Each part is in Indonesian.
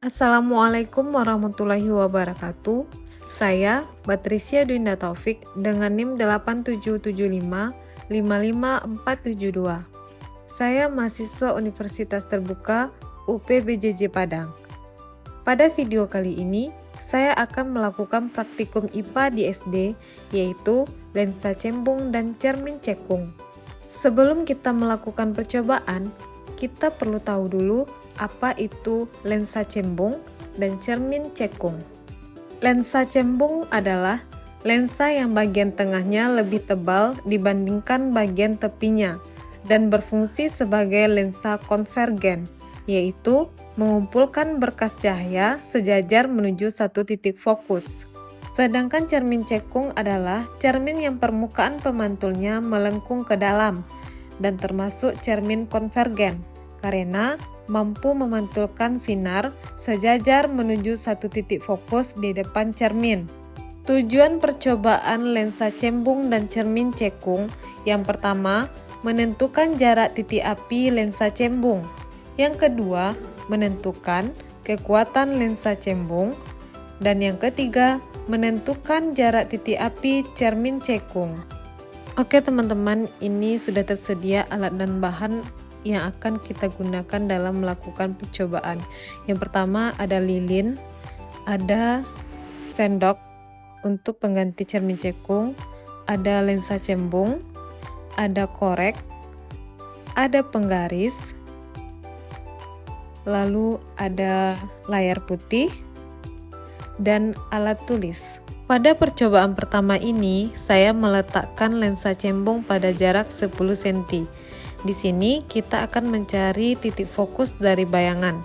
Assalamualaikum warahmatullahi wabarakatuh. Saya Patricia Dwinda Taufik dengan NIM 877555472. Saya mahasiswa Universitas Terbuka UPBJJ Padang. Pada video kali ini, saya akan melakukan praktikum IPA di SD, yaitu lensa cembung dan cermin cekung. Sebelum kita melakukan percobaan, kita perlu tahu dulu apa itu lensa cembung dan cermin cekung. Lensa cembung adalah lensa yang bagian tengahnya lebih tebal dibandingkan bagian tepinya dan berfungsi sebagai lensa konvergen, yaitu mengumpulkan berkas cahaya sejajar menuju satu titik fokus. Sedangkan cermin cekung adalah cermin yang permukaan pemantulnya melengkung ke dalam dan termasuk cermin konvergen karena mampu memantulkan sinar sejajar menuju satu titik fokus di depan cermin. Tujuan percobaan lensa cembung dan cermin cekung yang pertama, menentukan jarak titik api lensa cembung. Yang kedua, menentukan kekuatan lensa cembung. Dan yang ketiga, menentukan jarak titik api cermin cekung. Oke teman-teman, ini sudah tersedia alat dan bahan yang akan kita gunakan dalam melakukan percobaan. Yang pertama ada lilin, ada sendok untuk pengganti cermin cekung, ada lensa cembung, ada korek, ada penggaris, lalu ada layar putih, dan alat tulis. Pada percobaan pertama ini, saya meletakkan lensa cembung pada jarak 10 cm. Di sini kita akan mencari titik fokus dari bayangan.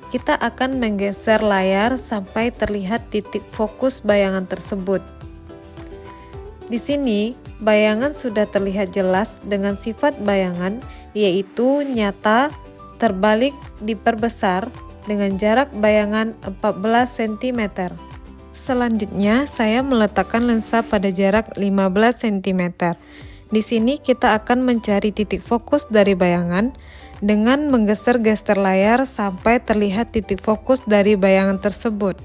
Kita akan menggeser layar sampai terlihat titik fokus bayangan tersebut. Di sini, bayangan sudah terlihat jelas dengan sifat bayangan, yaitu nyata, terbalik, diperbesar dengan jarak bayangan 14 cm. Selanjutnya, saya meletakkan lensa pada jarak 15 cm. Di sini kita akan mencari titik fokus dari bayangan dengan menggeser-geser layar sampai terlihat titik fokus dari bayangan tersebut.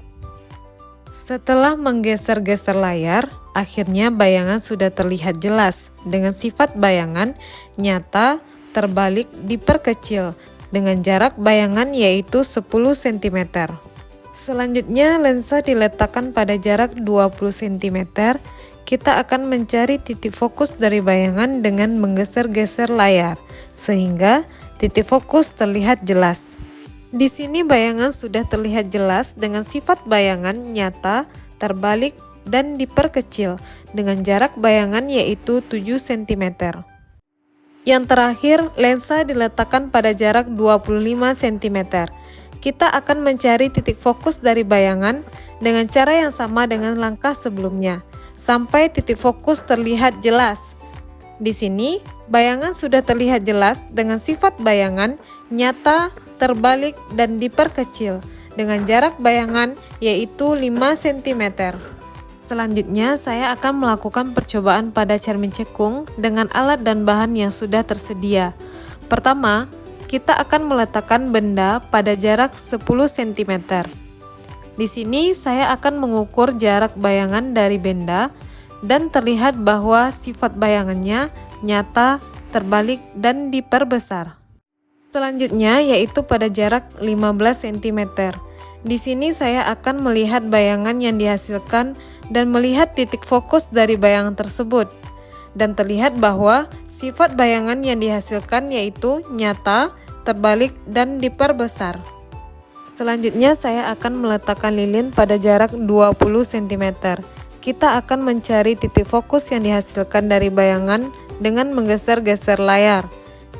Setelah menggeser-geser layar, akhirnya bayangan sudah terlihat jelas dengan sifat bayangan nyata, terbalik, diperkecil dengan jarak bayangan yaitu 10 cm. Selanjutnya lensa diletakkan pada jarak 20 cm. Kita akan mencari titik fokus dari bayangan dengan menggeser-geser layar, sehingga titik fokus terlihat jelas. Di sini bayangan sudah terlihat jelas dengan sifat bayangan nyata, terbalik, dan diperkecil dengan jarak bayangan yaitu 7 cm. Yang terakhir, lensa diletakkan pada jarak 25 cm. Kita akan mencari titik fokus dari bayangan dengan cara yang sama dengan langkah sebelumnya, sampai titik fokus terlihat jelas. Di sini, bayangan sudah terlihat jelas dengan sifat bayangan nyata, terbalik, dan diperkecil dengan jarak bayangan yaitu 5 cm. Selanjutnya, saya akan melakukan percobaan pada cermin cekung dengan alat dan bahan yang sudah tersedia. Pertama, kita akan meletakkan benda pada jarak 10 cm. Di sini saya akan mengukur jarak bayangan dari benda dan terlihat bahwa sifat bayangannya nyata, terbalik, dan diperbesar. Selanjutnya yaitu pada jarak 15 cm. Di sini saya akan melihat bayangan yang dihasilkan dan melihat titik fokus dari bayangan tersebut. Dan terlihat bahwa sifat bayangan yang dihasilkan yaitu nyata, terbalik, dan diperbesar. Selanjutnya saya akan meletakkan lilin pada jarak 20 cm. Kita akan mencari titik fokus yang dihasilkan dari bayangan dengan menggeser-geser layar.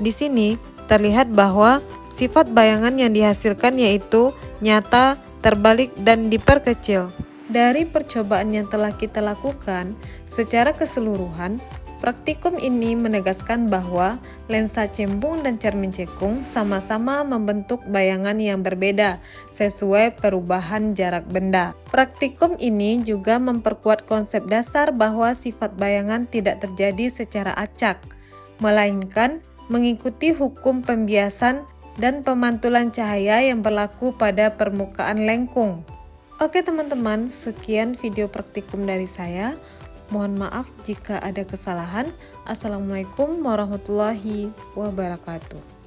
Di sini terlihat bahwa sifat bayangan yang dihasilkan yaitu nyata, terbalik, dan diperkecil. Dari percobaan yang telah kita lakukan, secara keseluruhan, praktikum ini menegaskan bahwa lensa cembung dan cermin cekung sama-sama membentuk bayangan yang berbeda sesuai perubahan jarak benda. Praktikum ini juga memperkuat konsep dasar bahwa sifat bayangan tidak terjadi secara acak, melainkan mengikuti hukum pembiasan dan pemantulan cahaya yang berlaku pada permukaan lengkung. Oke teman-teman, sekian video praktikum dari saya. Mohon maaf jika ada kesalahan. Assalamualaikum warahmatullahi wabarakatuh.